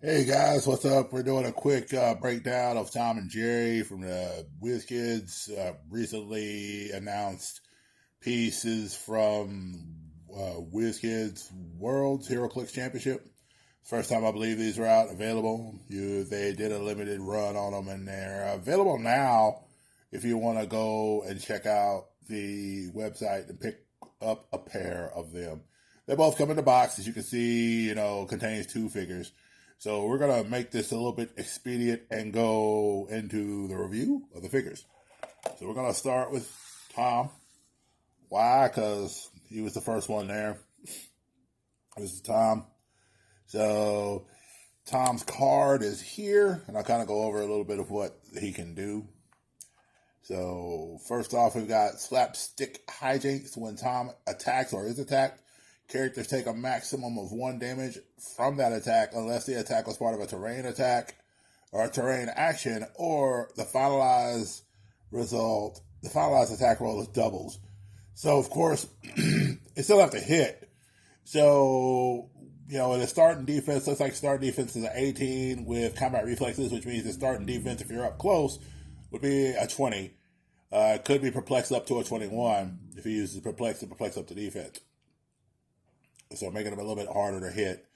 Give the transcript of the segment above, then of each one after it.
Hey guys, what's up? We're doing a quick breakdown of Tom and Jerry from the WizKids recently announced pieces from WizKids World's Heroclix Championship. First time I believe these were out available. They did a limited run on them, and they're available now. If you want to go and check out the website and pick up a pair of them, they both come in the box, as you can see. Contains two figures. So we're going to make this a little bit expedient and go into the review of the figures. So we're going to start with Tom. Why? Because he was the first one there. This is Tom. So Tom's card is here, and I'll kind of go over a little bit of what he can do. So first off, we've got slapstick hijinks. When Tom attacks or is attacked, characters take a maximum of 1 damage from that attack unless the attack was part of a terrain attack or a terrain action, or the finalized attack roll is doubles. So, of course, it still have to hit. So, the starting defense looks like starting defense is an 18 with combat reflexes, which means the starting defense, if you're up close, would be a 20. It could be perplex up to a 21 if he uses perplex up to defense. So making him a little bit harder to hit.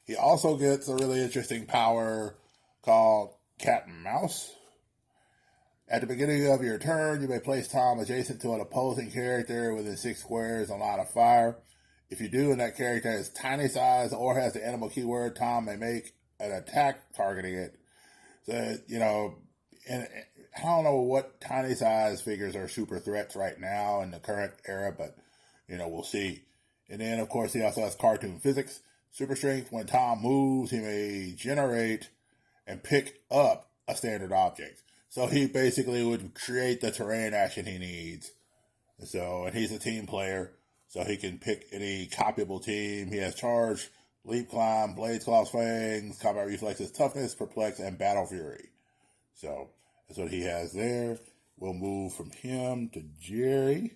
He also gets a really interesting power called Cat and Mouse. At the beginning of your turn, you may place Tom adjacent to an opposing character within 6 squares on line of fire. If you do, and that character is tiny size or has the animal keyword, Tom may make an attack targeting it. So, and I don't know what tiny size figures are super threats right now in the current era, but, we'll see. And then, of course, he also has cartoon physics. Super strength. When Tom moves, he may generate and pick up a standard object. So he basically would create the terrain action he needs. And he's a team player, so he can pick any copyable team. He has charge, leap, climb, blades, claws, fangs, combat reflexes, toughness, perplex, and battle fury. So that's what he has there. We'll move from him to Jerry.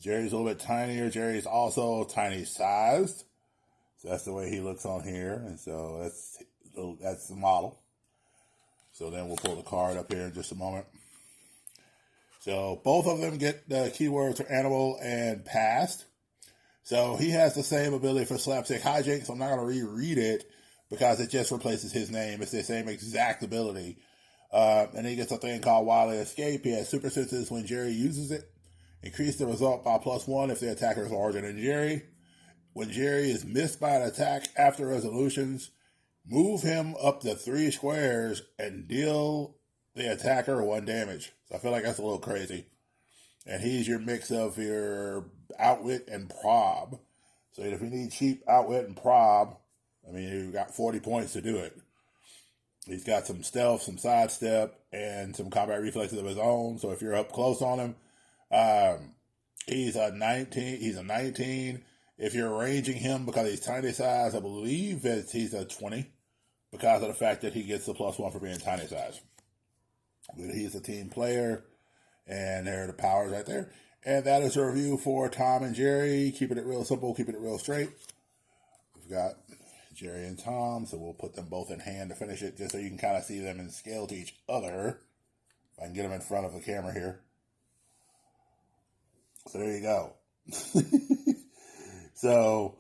Jerry's a little bit tinier. Jerry's also tiny sized. So that's the way he looks on here. And so that's the model. So then we'll pull the card up here in just a moment. So both of them get the keywords for animal and past. So he has the same ability for slapstick hijinks. So I'm not going to reread it because it just replaces his name. It's the same exact ability. And he gets a thing called Wily Escape. He has super senses when Jerry uses it. Increase the result by +1 if the attacker is larger than Jerry. When Jerry is missed by an attack after resolutions, move him up to 3 squares and deal the attacker 1 damage. So I feel like that's a little crazy. And he's your mix of your outwit and prob. So if you need cheap outwit and prob, you've got 40 points to do it. He's got some stealth, some sidestep, and some combat reflexes of his own. So if you're up close on him, he's a 19. He's a 19. If you're ranging him because he's tiny size, I believe that he's a 20 because of the fact that he gets the +1 for being tiny size. But he's a team player, and there are the powers right there. And that is a review for Tom and Jerry. Keeping it real simple, keeping it real straight. We've got Jerry and Tom, so we'll put them both in hand to finish it, just so you can kind of see them in scale to each other. If I can get them in front of the camera here. So there you go. So,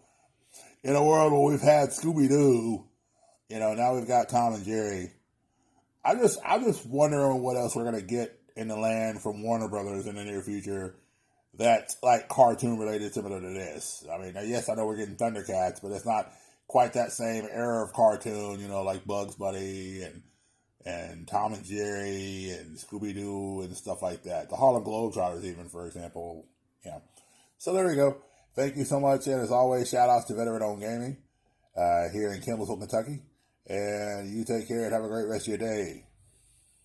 in a world where we've had Scooby-Doo, now we've got Tom and Jerry. I'm just wondering what else we're going to get in the land from Warner Brothers in the near future that's like cartoon related similar to this. Yes, I know we're getting Thundercats, but it's not quite that same era of cartoon, like Bugs Bunny and Tom and Jerry and Scooby-Doo and stuff like that. The Harlem Globetrotters even, for example. Yeah. So there we go. Thank you so much. And as always, shout outs to Veteran Owned Gaming here in Campbellsville, Kentucky. And you take care and have a great rest of your day.